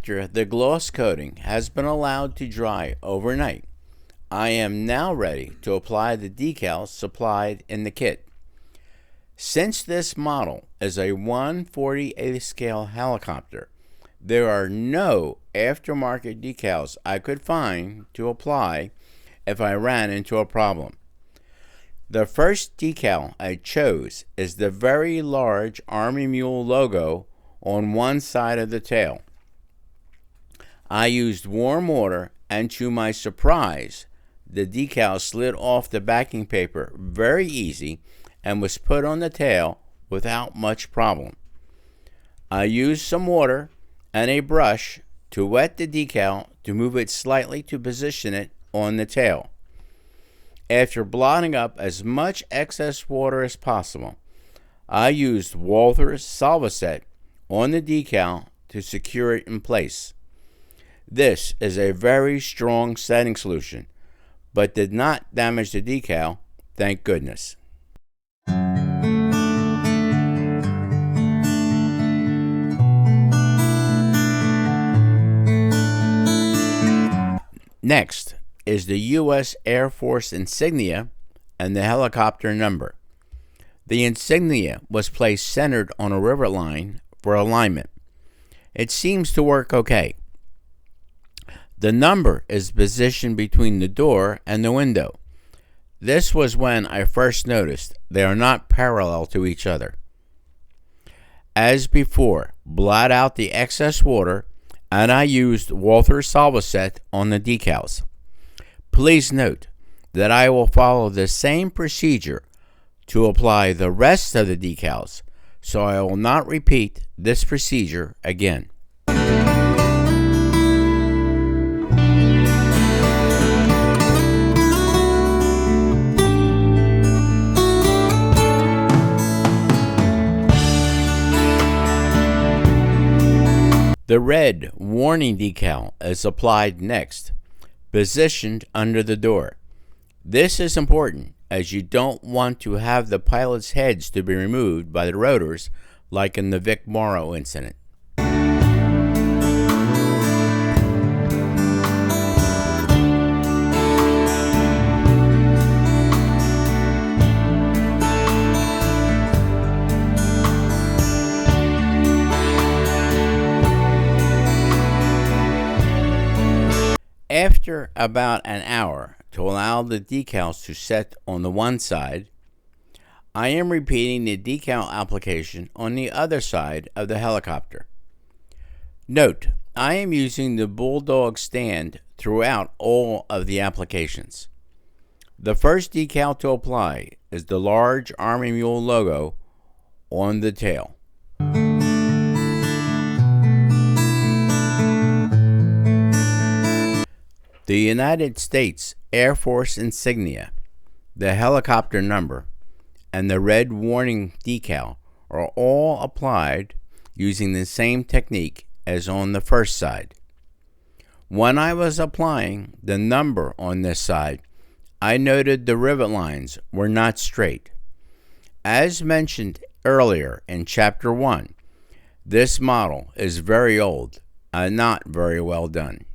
After the gloss coating has been allowed to dry overnight, I am now ready to apply the decals supplied in the kit. Since this model is a 1/48 scale helicopter, there are no aftermarket decals I could find to apply if I ran into a problem. The first decal I chose is the very large Army Mule logo on one side of the tail. I used warm water, and to my surprise, the decal slid off the backing paper very easy and was put on the tail without much problem. I used some water and a brush to wet the decal to move it slightly to position it on the tail. After blotting up as much excess water as possible, I used Walther's Solvaset on the decal to secure it in place. This is a very strong setting solution, but did not damage the decal, thank goodness. Next is the U.S. Air Force insignia and the helicopter number. The insignia was placed centered on a rivet line for alignment. It seems to work okay. The number is positioned between the door and the window. This was when I first noticed they are not parallel to each other. As before, blot out the excess water, and I used Walther's Solvaset on the decals. Please note that I will follow the same procedure to apply the rest of the decals, so I will not repeat this procedure again. The red warning decal is applied next, positioned under the door. This is important as you don't want to have the pilots' heads to be removed by the rotors like in the Vic Morrow incident. After about an hour to allow the decals to set on the one side, I am repeating the decal application on the other side of the helicopter. Note, I am using the Bulldog stand throughout all of the applications. The first decal to apply is the large Army Mule logo on the tail. The United States Air Force insignia, the helicopter number, and the red warning decal are all applied using the same technique as on the first side. When I was applying the number on this side, I noted the rivet lines were not straight. As mentioned earlier in Chapter 1, this model is very old and not very well done.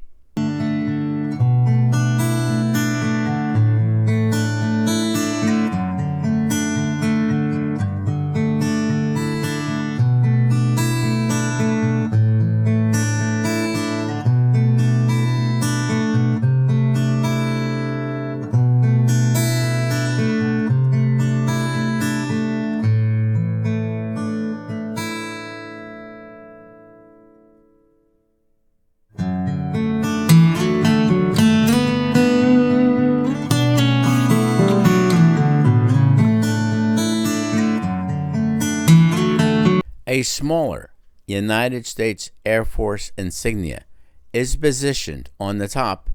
A smaller United States Air Force insignia is positioned on the top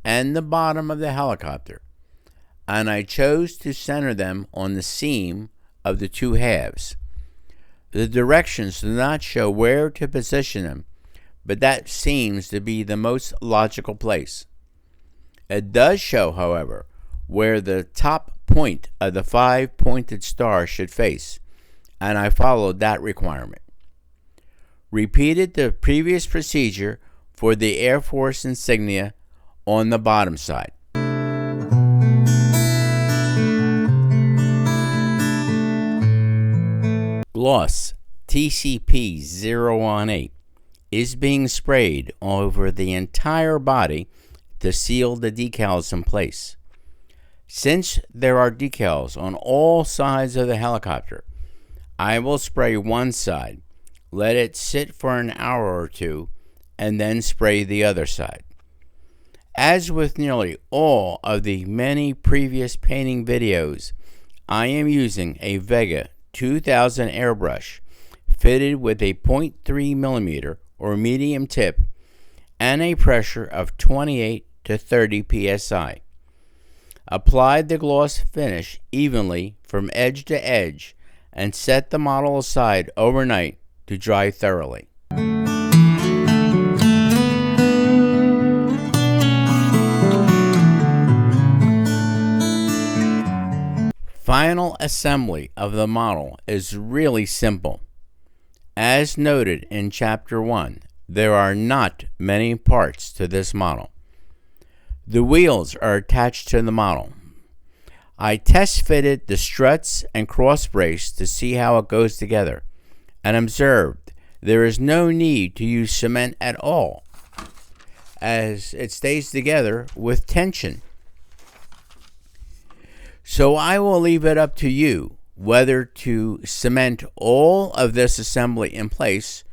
and the bottom of the helicopter, and I chose to center them on the seam of the two halves. The directions do not show where to position them, but that seems to be the most logical place. It does show, however, where the top point of the 5-pointed star should face, and I followed that requirement. Repeated the previous procedure for the Air Force insignia on the bottom side. Gloss TCP-018 is being sprayed over the entire body to seal the decals in place. Since there are decals on all sides of the helicopter, I will spray one side, let it sit for an hour or two, and then spray the other side. As with nearly all of the many previous painting videos, I am using a Vega 2000 airbrush fitted with a 0.3mm or medium tip and a pressure of 28 to 30 psi. Applied the gloss finish evenly from edge to edge and set the model aside overnight to dry thoroughly. Final assembly of the model is really simple. As noted in Chapter 1, there are not many parts to this model. The wheels are attached to the model. I test fitted the struts and cross brace to see how it goes together, and observed there is no need to use cement at all, as it stays together with tension. So I will leave it up to you whether to cement all of this assembly in place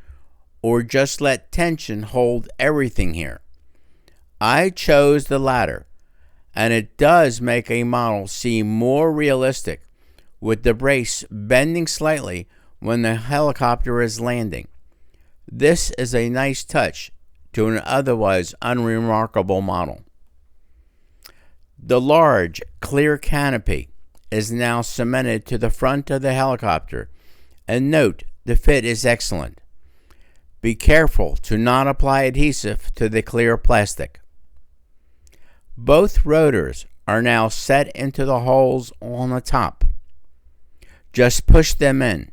or just let tension hold everything here. I chose the latter, and it does make a model seem more realistic, with the brace bending slightly when the helicopter is landing. This is a nice touch to an otherwise unremarkable model. The large, clear canopy is now cemented to the front of the helicopter, and note the fit is excellent. Be careful to not apply adhesive to the clear plastic. Both rotors are now set into the holes on the top. Just push them in.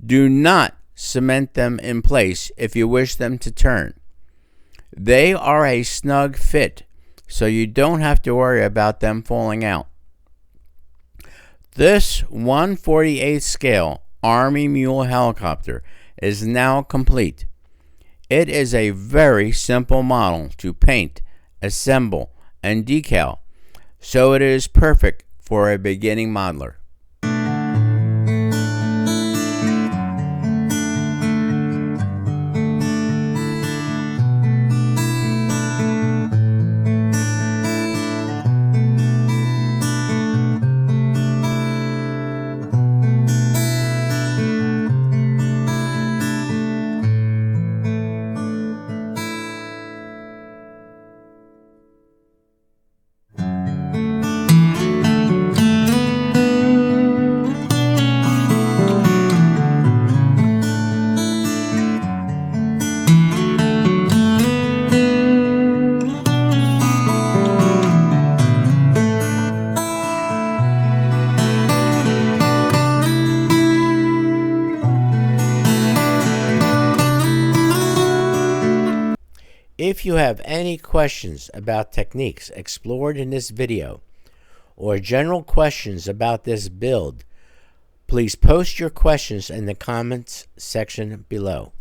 Do not cement them in place if you wish them to turn. They are a snug fit, so you don't have to worry about them falling out. This 1/48 scale Army Mule helicopter is now complete. It is a very simple model to paint, assemble, and decal, so it is perfect for a beginning modeler. If you have any questions about techniques explored in this video, or general questions about this build, please post your questions in the comments section below.